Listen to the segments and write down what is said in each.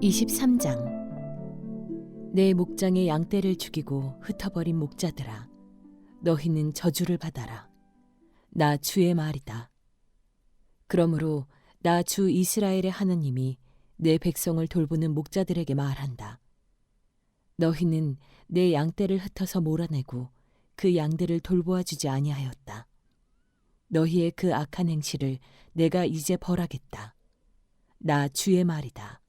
23장. 내 목장의 양떼를 죽이고 흩어버린 목자들아, 너희는 저주를 받아라. 나 주의 말이다. 그러므로 나 주 이스라엘의 하나님이 내 백성을 돌보는 목자들에게 말한다. 너희는 내 양떼를 흩어서 몰아내고 그 양들을 돌보아 주지 아니하였다. 너희의 그 악한 행실을 내가 이제 벌하겠다. 나 주의 말이다.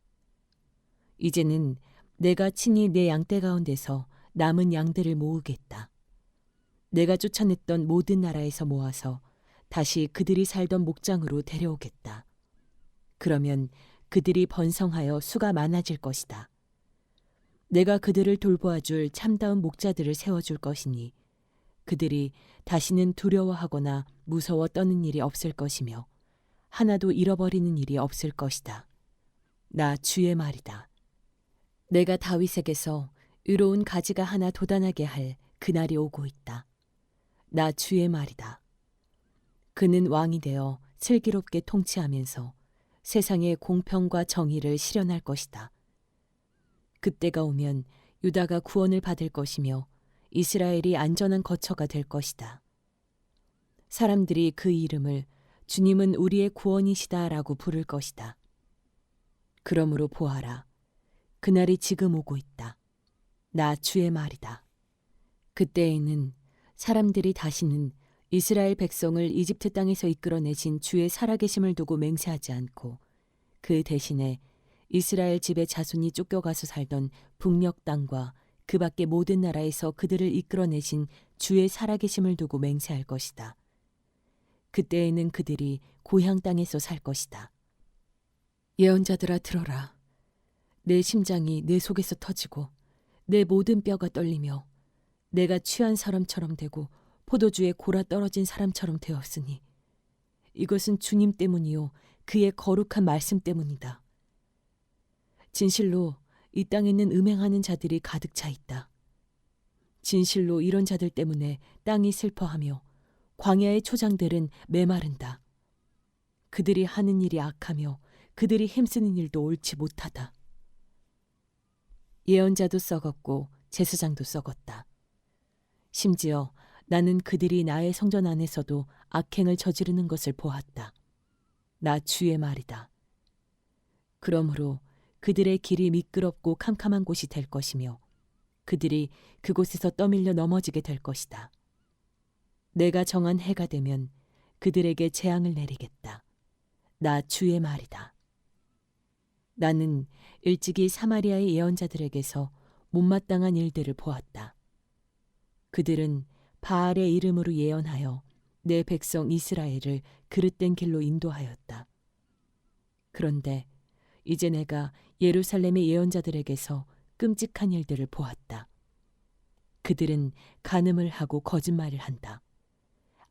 이제는 내가 친히 내 양떼 가운데서 남은 양들을 모으겠다. 내가 쫓아냈던 모든 나라에서 모아서 다시 그들이 살던 목장으로 데려오겠다. 그러면 그들이 번성하여 수가 많아질 것이다. 내가 그들을 돌보아 줄 참다운 목자들을 세워줄 것이니 그들이 다시는 두려워하거나 무서워 떠는 일이 없을 것이며 하나도 잃어버리는 일이 없을 것이다. 나 주의 말이다. 내가 다윗에게서 의로운 가지가 하나 돋아나게 할 그날이 오고 있다. 나 주의 말이다. 그는 왕이 되어 슬기롭게 통치하면서 세상의 공평과 정의를 실현할 것이다. 그때가 오면 유다가 구원을 받을 것이며 이스라엘이 안전한 거처가 될 것이다. 사람들이 그 이름을 주님은 우리의 구원이시다라고 부를 것이다. 그러므로 보아라. 그날이 지금 오고 있다. 나 주의 말이다. 그때에는 사람들이 다시는 이스라엘 백성을 이집트 땅에서 이끌어내신 주의 살아계심을 두고 맹세하지 않고 그 대신에 이스라엘 집의 자손이 쫓겨가서 살던 북녘 땅과 그 밖의 모든 나라에서 그들을 이끌어내신 주의 살아계심을 두고 맹세할 것이다. 그때에는 그들이 고향 땅에서 살 것이다. 예언자들아 들어라. 내 심장이 내 속에서 터지고 내 모든 뼈가 떨리며 내가 취한 사람처럼 되고 포도주에 골아 떨어진 사람처럼 되었으니 이것은 주님 때문이요 그의 거룩한 말씀 때문이다. 진실로 이 땅에는 음행하는 자들이 가득 차 있다. 진실로 이런 자들 때문에 땅이 슬퍼하며 광야의 초장들은 메마른다. 그들이 하는 일이 악하며 그들이 힘쓰는 일도 옳지 못하다. 예언자도 썩었고 제사장도 썩었다. 심지어 나는 그들이 나의 성전 안에서도 악행을 저지르는 것을 보았다. 나 주의 말이다. 그러므로 그들의 길이 미끄럽고 캄캄한 곳이 될 것이며 그들이 그곳에서 떠밀려 넘어지게 될 것이다. 내가 정한 해가 되면 그들에게 재앙을 내리겠다. 나 주의 말이다. 나는 일찍이 사마리아의 예언자들에게서 못마땅한 일들을 보았다. 그들은 바알의 이름으로 예언하여 내 백성 이스라엘을 그릇된 길로 인도하였다. 그런데 이제 내가 예루살렘의 예언자들에게서 끔찍한 일들을 보았다. 그들은 간음을 하고 거짓말을 한다.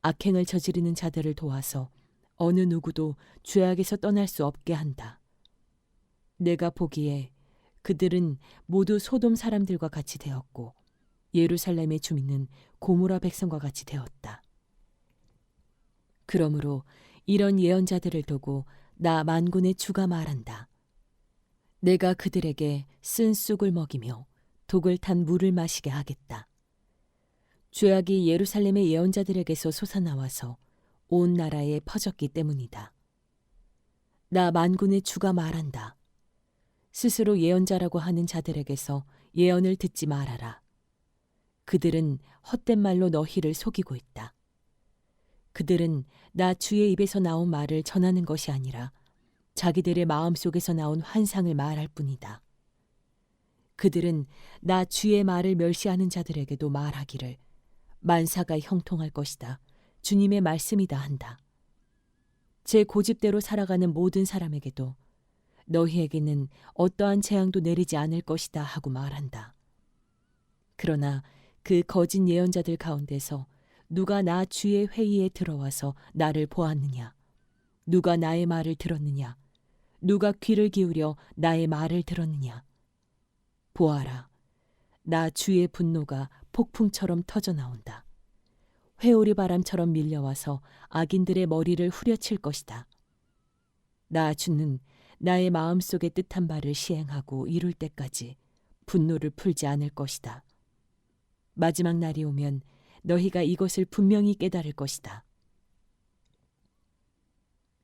악행을 저지르는 자들을 도와서 어느 누구도 죄악에서 떠날 수 없게 한다. 내가 보기에 그들은 모두 소돔 사람들과 같이 되었고 예루살렘의 주민은 고모라 백성과 같이 되었다. 그러므로 이런 예언자들을 두고 나 만군의 주가 말한다. 내가 그들에게 쓴 쑥을 먹이며 독을 탄 물을 마시게 하겠다. 죄악이 예루살렘의 예언자들에게서 솟아나와서 온 나라에 퍼졌기 때문이다. 나 만군의 주가 말한다. 스스로 예언자라고 하는 자들에게서 예언을 듣지 말아라. 그들은 헛된 말로 너희를 속이고 있다. 그들은 나 주의 입에서 나온 말을 전하는 것이 아니라 자기들의 마음속에서 나온 환상을 말할 뿐이다. 그들은 나 주의 말을 멸시하는 자들에게도 말하기를 만사가 형통할 것이다. 주님의 말씀이다 한다. 제 고집대로 살아가는 모든 사람에게도 너희에게는 어떠한 재앙도 내리지 않을 것이다 하고 말한다. 그러나 그 거짓 예언자들 가운데서 누가 나 주의 회의에 들어와서 나를 보았느냐? 누가 나의 말을 들었느냐? 누가 귀를 기울여 나의 말을 들었느냐? 보아라, 나 주의 분노가 폭풍처럼 터져 나온다. 회오리 바람처럼 밀려와서 악인들의 머리를 후려칠 것이다. 나 주는 나의 마음속의 뜻한 바를 시행하고 이룰 때까지 분노를 풀지 않을 것이다. 마지막 날이 오면 너희가 이것을 분명히 깨달을 것이다.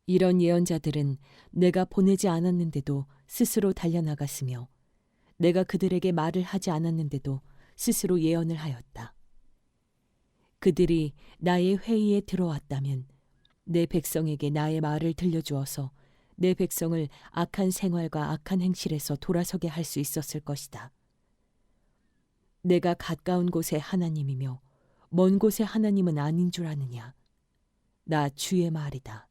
이런 예언자들은 내가 보내지 않았는데도 스스로 달려나갔으며 내가 그들에게 말을 하지 않았는데도 스스로 예언을 하였다. 그들이 나의 회의에 들어왔다면 내 백성에게 나의 말을 들려주어서 내 백성을 악한 생활과 악한 행실에서 돌아서게 할 수 있었을 것이다. 내가 가까운 곳의 하나님이며 먼 곳의 하나님은 아닌 줄 아느냐. 나 주의 말이다.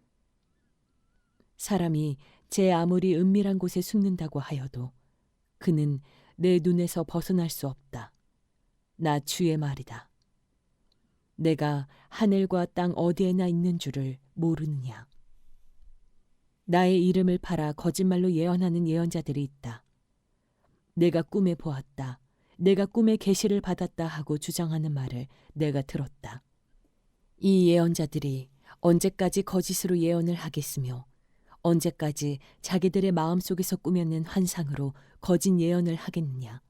사람이 제 아무리 은밀한 곳에 숨는다고 하여도 그는 내 눈에서 벗어날 수 없다. 나 주의 말이다. 내가 하늘과 땅 어디에나 있는 줄을 모르느냐. 나의 이름을 팔아 거짓말로 예언하는 예언자들이 있다. 내가 꿈에 보았다. 내가 꿈에 계시를 받았다 하고 주장하는 말을 내가 들었다. 이 예언자들이 언제까지 거짓으로 예언을 하겠으며 언제까지 자기들의 마음속에서 꾸며낸 환상으로 거짓 예언을 하겠느냐.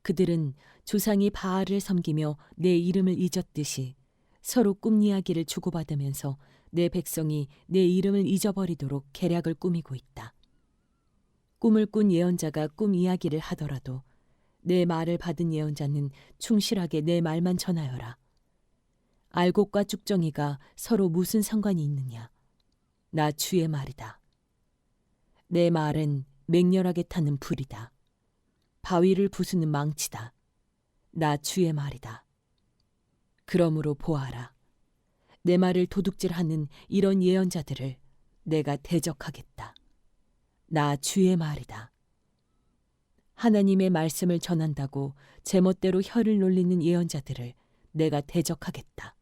그들은 조상이 바알을 섬기며 내 이름을 잊었듯이 서로 꿈 이야기를 주고받으면서 내 백성이 내 이름을 잊어버리도록 계략을 꾸미고 있다. 꿈을 꾼 예언자가 꿈 이야기를 하더라도 내 말을 받은 예언자는 충실하게 내 말만 전하여라. 알곡과 쭉정이가 서로 무슨 상관이 있느냐. 나 주의 말이다. 내 말은 맹렬하게 타는 불이다. 바위를 부수는 망치다. 나 주의 말이다. 그러므로 보아라. 내 말을 도둑질하는 이런 예언자들을 내가 대적하겠다. 나 주의 말이다. 하나님의 말씀을 전한다고 제멋대로 혀를 놀리는 예언자들을 내가 대적하겠다.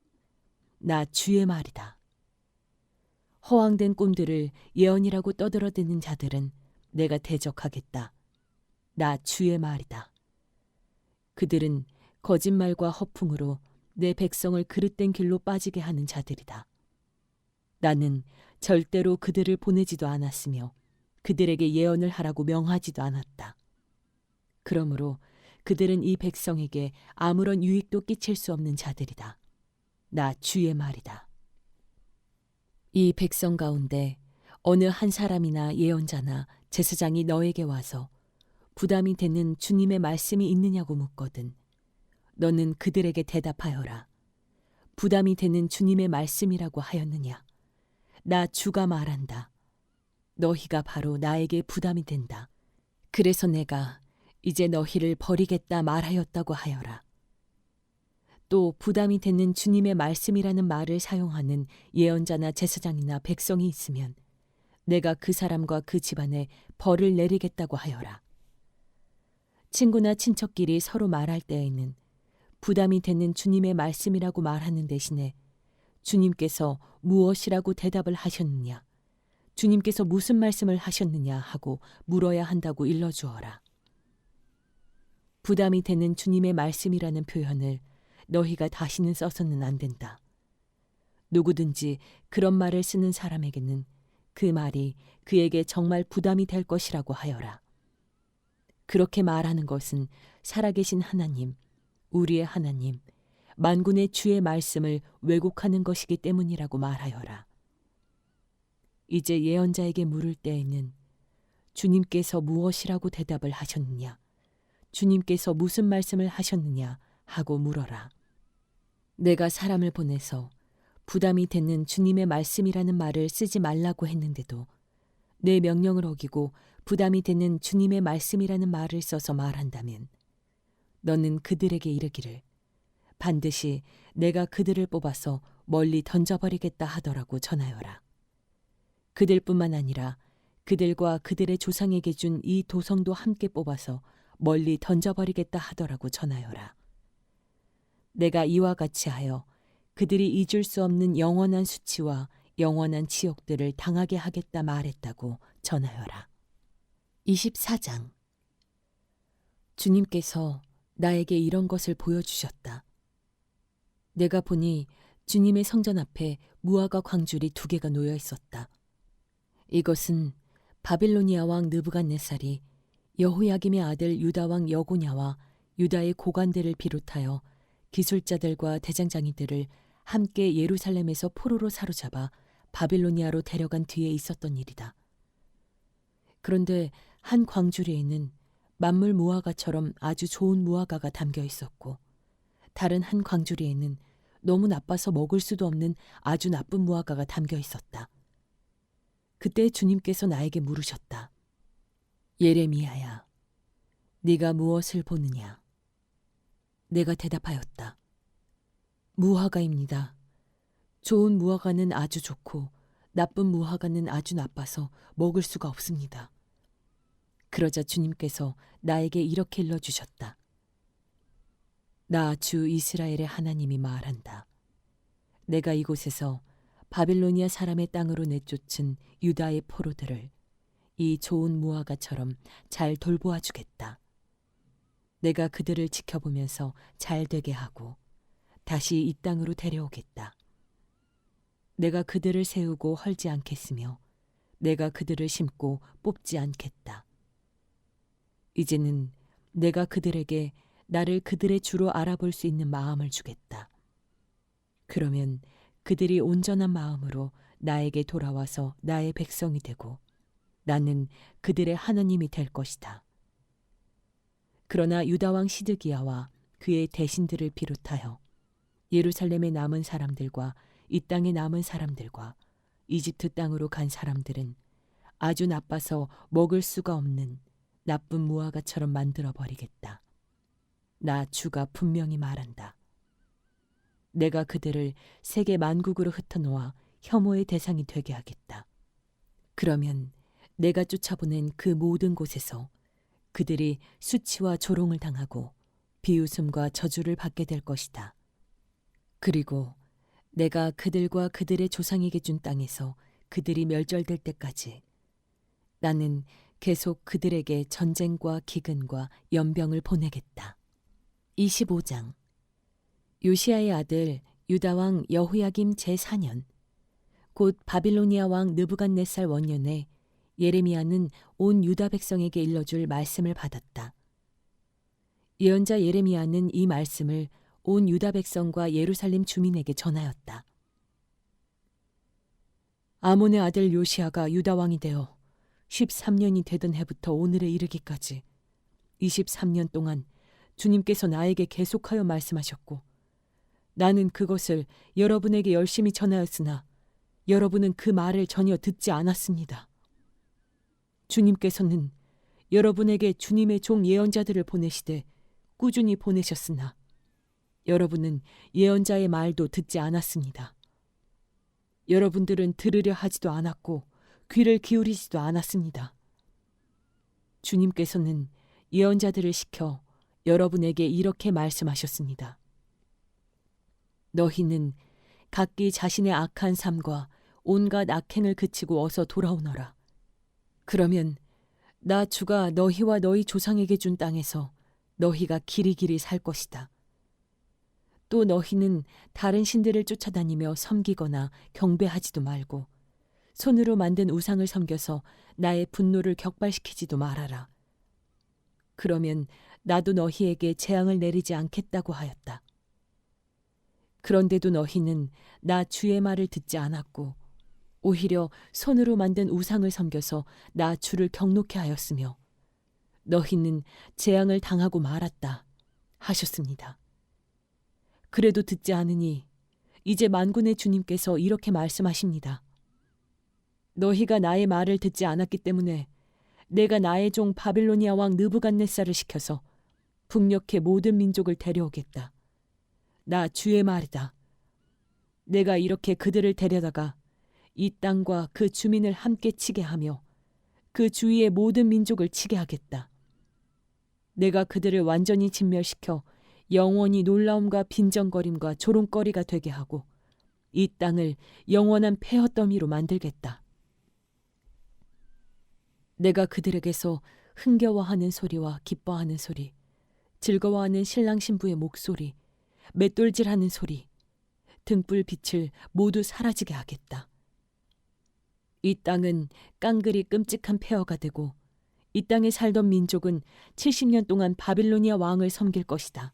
나 주의 말이다. 허황된 꿈들을 예언이라고 떠들어대는 자들은 내가 대적하겠다. 나 주의 말이다. 그들은 거짓말과 허풍으로 내 백성을 그릇된 길로 빠지게 하는 자들이다. 나는 절대로 그들을 보내지도 않았으며 그들에게 예언을 하라고 명하지도 않았다. 그러므로 그들은 이 백성에게 아무런 유익도 끼칠 수 없는 자들이다. 나 주의 말이다. 이 백성 가운데 어느 한 사람이나 예언자나 제사장이 너에게 와서 부담이 되는 주님의 말씀이 있느냐고 묻거든 너는 그들에게 대답하여라. 부담이 되는 주님의 말씀이라고 하였느냐. 나 주가 말한다. 너희가 바로 나에게 부담이 된다. 그래서 내가 이제 너희를 버리겠다 말하였다고 하여라. 또 부담이 되는 주님의 말씀이라는 말을 사용하는 예언자나 제사장이나 백성이 있으면 내가 그 사람과 그 집안에 벌을 내리겠다고 하여라. 친구나 친척끼리 서로 말할 때에는 부담이 되는 주님의 말씀이라고 말하는 대신에 주님께서 무엇이라고 대답을 하셨느냐, 주님께서 무슨 말씀을 하셨느냐 하고 물어야 한다고 일러주어라. 부담이 되는 주님의 말씀이라는 표현을 너희가 다시는 써서는 안 된다. 누구든지 그런 말을 쓰는 사람에게는 그 말이 그에게 정말 부담이 될 것이라고 하여라. 그렇게 말하는 것은 살아계신 하나님, 우리의 하나님, 만군의 주의 말씀을 왜곡하는 것이기 때문이라고 말하여라. 이제 예언자에게 물을 때에는 주님께서 무엇이라고 대답을 하셨느냐, 주님께서 무슨 말씀을 하셨느냐 하고 물어라. 내가 사람을 보내서 부담이 되는 주님의 말씀이라는 말을 쓰지 말라고 했는데도 내 명령을 어기고 부담이 되는 주님의 말씀이라는 말을 써서 말한다면 너는 그들에게 이르기를 반드시 내가 그들을 뽑아서 멀리 던져버리겠다 하더라고 전하여라. 그들뿐만 아니라 그들과 그들의 조상에게 준 이 도성도 함께 뽑아서 멀리 던져버리겠다 하더라고 전하여라. 내가 이와 같이 하여 그들이 잊을 수 없는 영원한 수치와 영원한 지옥들을 당하게 하겠다 말했다고 전하여라. 24장. 주님께서 나에게 이런 것을 보여주셨다. 내가 보니 주님의 성전 앞에 무화과 광줄이 2개가 놓여 있었다. 이것은 바빌로니아 왕 느부갓네살이 여호야김의 아들 유다 왕 여고냐와 유다의 고관들을 비롯하여 기술자들과 대장장이들을 함께 예루살렘에서 포로로 사로잡아 바빌로니아로 데려간 뒤에 있었던 일이다. 그런데 한 광주리에는 만물 무화과처럼 아주 좋은 무화과가 담겨 있었고, 다른 한 광주리에는 너무 나빠서 먹을 수도 없는 아주 나쁜 무화과가 담겨 있었다. 그때 주님께서 나에게 물으셨다. 예레미야야, 네가 무엇을 보느냐? 내가 대답하였다. 무화과입니다. 좋은 무화과는 아주 좋고 나쁜 무화과는 아주 나빠서 먹을 수가 없습니다. 그러자 주님께서 나에게 이렇게 일러주셨다. 나 주 이스라엘의 하나님이 말한다. 내가 이곳에서 바빌로니아 사람의 땅으로 내쫓은 유다의 포로들을 이 좋은 무화과처럼 잘 돌보아 주겠다. 내가 그들을 지켜보면서 잘 되게 하고 다시 이 땅으로 데려오겠다. 내가 그들을 세우고 헐지 않겠으며 내가 그들을 심고 뽑지 않겠다. 이제는 내가 그들에게 나를 그들의 주로 알아볼 수 있는 마음을 주겠다. 그러면 그들이 온전한 마음으로 나에게 돌아와서 나의 백성이 되고 나는 그들의 하나님이 될 것이다. 그러나 유다 왕 시드기야와 그의 대신들을 비롯하여 예루살렘에 남은 사람들과 이 땅에 남은 사람들과 이집트 땅으로 간 사람들은 아주 나빠서 먹을 수가 없는 나쁜 무화과처럼 만들어버리겠다. 나 주가 분명히 말한다. 내가 그들을 세계 만국으로 흩어놓아 혐오의 대상이 되게 하겠다. 그러면 내가 쫓아보낸 그 모든 곳에서 그들이 수치와 조롱을 당하고 비웃음과 저주를 받게 될 것이다. 그리고 내가 그들과 그들의 조상에게 준 땅에서 그들이 멸절될 때까지 나는 계속 그들에게 전쟁과 기근과 연병을 보내겠다. 25장. 요시야의 아들 유다 왕 여호야김 제4년 곧 바빌로니아 왕 느부갓네살 원년에 예레미야는 온 유다 백성에게 일러줄 말씀을 받았다. 예언자 예레미야는 이 말씀을 온 유다 백성과 예루살렘 주민에게 전하였다. 아몬의 아들 요시야가 유다 왕이 되어 13년이 되던 해부터 오늘에 이르기까지 23년 동안 주님께서 나에게 계속하여 말씀하셨고 나는 그것을 여러분에게 열심히 전하였으나 여러분은 그 말을 전혀 듣지 않았습니다. 주님께서는 여러분에게 주님의 종 예언자들을 보내시되 꾸준히 보내셨으나 여러분은 예언자의 말도 듣지 않았습니다. 여러분들은 들으려 하지도 않았고 귀를 기울이지도 않았습니다. 주님께서는 예언자들을 시켜 여러분에게 이렇게 말씀하셨습니다. 너희는 각기 자신의 악한 삶과 온갖 악행을 그치고 어서 돌아오너라. 그러면 나 주가 너희와 너희 조상에게 준 땅에서 너희가 길이길이 살 것이다. 또 너희는 다른 신들을 쫓아다니며 섬기거나 경배하지도 말고 손으로 만든 우상을 섬겨서 나의 분노를 격발시키지도 말아라. 그러면 나도 너희에게 재앙을 내리지 않겠다고 하였다. 그런데도 너희는 나 주의 말을 듣지 않았고 오히려 손으로 만든 우상을 섬겨서 나 주를 경노케 하였으며 너희는 재앙을 당하고 말았다 하셨습니다. 그래도 듣지 않으니 이제 만군의 주님께서 이렇게 말씀하십니다. 너희가 나의 말을 듣지 않았기 때문에 내가 나의 종 바빌로니아 왕 느부갓네살을 시켜서 북녘의 모든 민족을 데려오겠다. 나 주의 말이다. 내가 이렇게 그들을 데려다가 이 땅과 그 주민을 함께 치게 하며 그 주위의 모든 민족을 치게 하겠다. 내가 그들을 완전히 진멸시켜 영원히 놀라움과 빈정거림과 조롱거리가 되게 하고 이 땅을 영원한 폐허더미로 만들겠다. 내가 그들에게서 흥겨워하는 소리와 기뻐하는 소리, 즐거워하는 신랑 신부의 목소리, 맷돌질하는 소리, 등불 빛을 모두 사라지게 하겠다. 이 땅은 깡그리 끔찍한 폐허가 되고 이 땅에 살던 민족은 70년 동안 바빌로니아 왕을 섬길 것이다.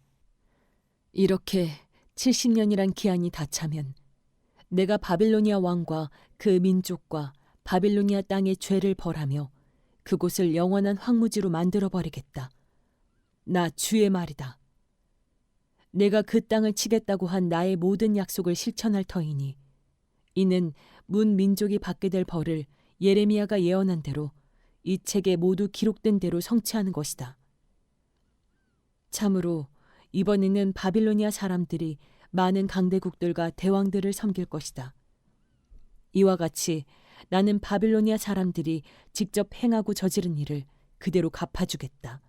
이렇게 70년이란 기한이 다 차면 내가 바빌로니아 왕과 그 민족과 바빌로니아 땅의 죄를 벌하며 그곳을 영원한 황무지로 만들어버리겠다. 나 주의 말이다. 내가 그 땅을 치겠다고 한 나의 모든 약속을 실천할 터이니 이는 문 민족이 받게 될 벌을 예레미야가 예언한 대로 이 책에 모두 기록된 대로 성취하는 것이다. 참으로 이번에는 바빌로니아 사람들이 많은 강대국들과 대왕들을 섬길 것이다. 이와 같이 나는 바빌로니아 사람들이 직접 행하고 저지른 일을 그대로 갚아주겠다.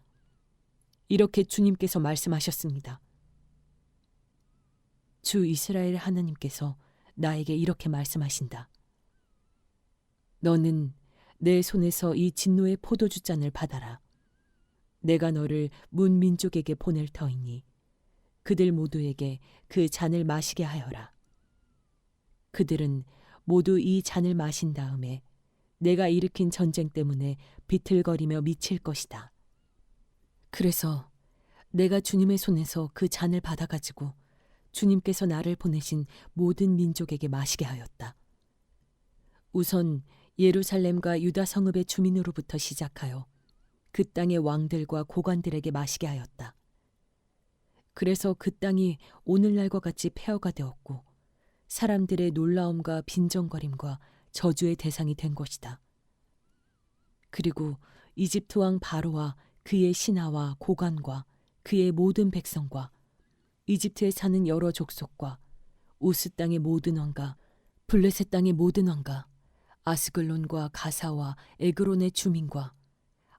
이렇게 주님께서 말씀하셨습니다. 주 이스라엘 하나님께서 나에게 이렇게 말씀하신다. 너는 내 손에서 이 진노의 포도주 잔을 받아라. 내가 너를 문 민족에게 보낼 터이니 그들 모두에게 그 잔을 마시게 하여라. 그들은 모두 이 잔을 마신 다음에 내가 일으킨 전쟁 때문에 비틀거리며 미칠 것이다. 그래서 내가 주님의 손에서 그 잔을 받아가지고 주님께서 나를 보내신 모든 민족에게 마시게 하였다. 우선 예루살렘과 유다 성읍의 주민으로부터 시작하여 그 땅의 왕들과 고관들에게 마시게 하였다. 그래서 그 땅이 오늘날과 같이 폐허가 되었고 사람들의 놀라움과 빈정거림과 저주의 대상이 된 것이다. 그리고 이집트 왕 바로와 그의 신하와 고관과 그의 모든 백성과 이집트에 사는 여러 족속과 우스 땅의 모든 왕과 블레셋 땅의 모든 왕과 아스글론과 가사와 에그론의 주민과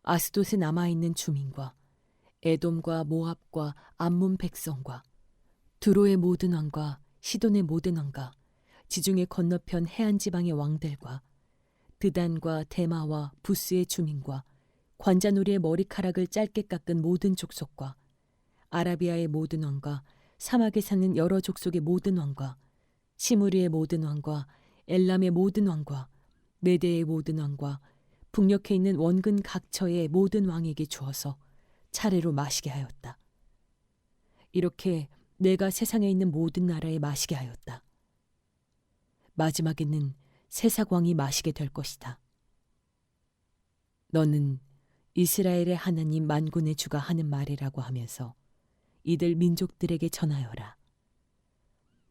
아스돗에 남아있는 주민과 에돔과 모압과 암몬 백성과 두로의 모든 왕과 시돈의 모든 왕과 지중해 건너편 해안 지방의 왕들과 드단과 데마와 부스의 주민과 관자놀이의 머리카락을 짧게 깎은 모든 족속과 아라비아의 모든 왕과 사막에 사는 여러 족속의 모든 왕과 시무리의 모든 왕과 엘람의 모든 왕과 메대의 모든 왕과 북녘에 있는 원근 각처의 모든 왕에게 주어서 차례로 마시게 하였다. 이렇게 내가 세상에 있는 모든 나라에 마시게 하였다. 마지막에는 세삭 왕이 마시게 될 것이다. 너는 이스라엘의 하나님 만군의 주가 하는 말이라고 하면서 이들 민족들에게 전하여라.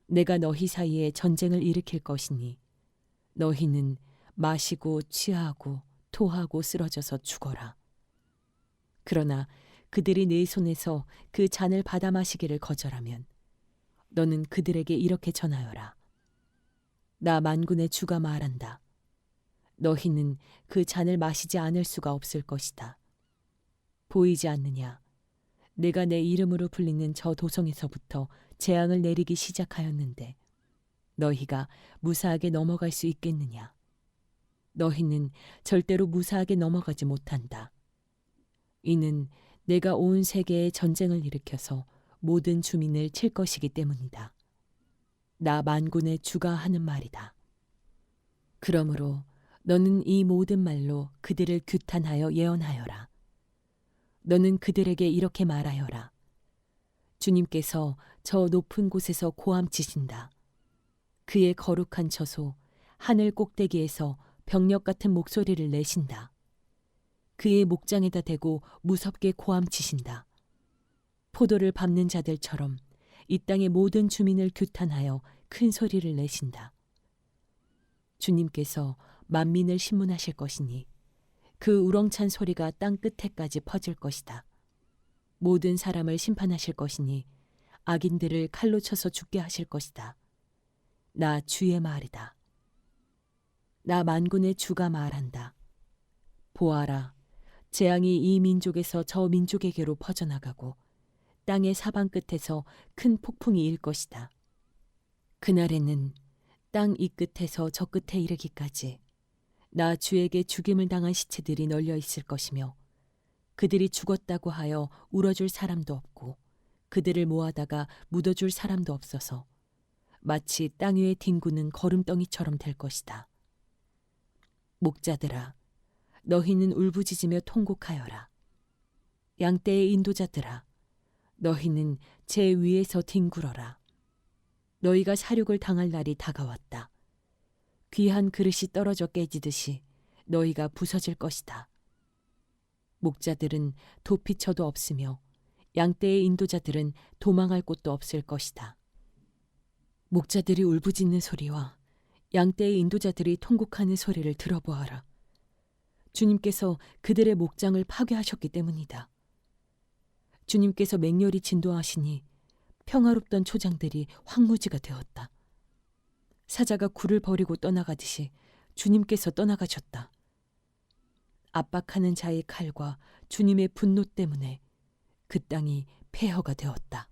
내가 너희 사이에 전쟁을 일으킬 것이니 너희는 마시고 취하고 토하고 쓰러져서 죽어라. 그러나 그들이 네 손에서 그 잔을 받아 마시기를 거절하면 너는 그들에게 이렇게 전하여라. 나 만군의 주가 말한다. 너희는 그 잔을 마시지 않을 수가 없을 것이다. 보이지 않느냐? 내가 내 이름으로 불리는 저 도성에서부터 재앙을 내리기 시작하였는데 너희가 무사하게 넘어갈 수 있겠느냐? 너희는 절대로 무사하게 넘어가지 못한다. 이는 내가 온 세계에 전쟁을 일으켜서 모든 주민을 칠 것이기 때문이다. 나 만군의 주가 하는 말이다. 그러므로 너는 이 모든 말로 그들을 규탄하여 예언하여라. 너는 그들에게 이렇게 말하여라. 주님께서 저 높은 곳에서 고함치신다. 그의 거룩한 처소 하늘 꼭대기에서 병력 같은 목소리를 내신다. 그의 목장에다 대고 무섭게 고함치신다. 포도를 밟는 자들처럼 이 땅의 모든 주민을 규탄하여 큰 소리를 내신다. 주님께서 만민을 심문하실 것이니 그 우렁찬 소리가 땅 끝에까지 퍼질 것이다. 모든 사람을 심판하실 것이니 악인들을 칼로 쳐서 죽게 하실 것이다. 나 주의 말이다. 나 만군의 주가 말한다. 보아라, 재앙이 이 민족에서 저 민족에게로 퍼져나가고 땅의 사방 끝에서 큰 폭풍이 일 것이다. 그날에는 땅 이 끝에서 저 끝에 이르기까지 나 주에게 죽임을 당한 시체들이 널려 있을 것이며 그들이 죽었다고 하여 울어줄 사람도 없고 그들을 모아다가 묻어줄 사람도 없어서 마치 땅 위에 뒹구는 거름덩이처럼 될 것이다. 목자들아, 너희는 울부짖으며 통곡하여라. 양떼의 인도자들아, 너희는 제 위에서 뒹굴어라. 너희가 사륙을 당할 날이 다가왔다. 귀한 그릇이 떨어져 깨지듯이 너희가 부서질 것이다. 목자들은 도피처도 없으며 양떼의 인도자들은 도망할 곳도 없을 것이다. 목자들이 울부짖는 소리와 양떼의 인도자들이 통곡하는 소리를 들어보아라. 주님께서 그들의 목장을 파괴하셨기 때문이다. 주님께서 맹렬히 진도하시니 평화롭던 초장들이 황무지가 되었다. 사자가 굴을 버리고 떠나가듯이 주님께서 떠나가셨다. 압박하는 자의 칼과 주님의 분노 때문에 그 땅이 폐허가 되었다.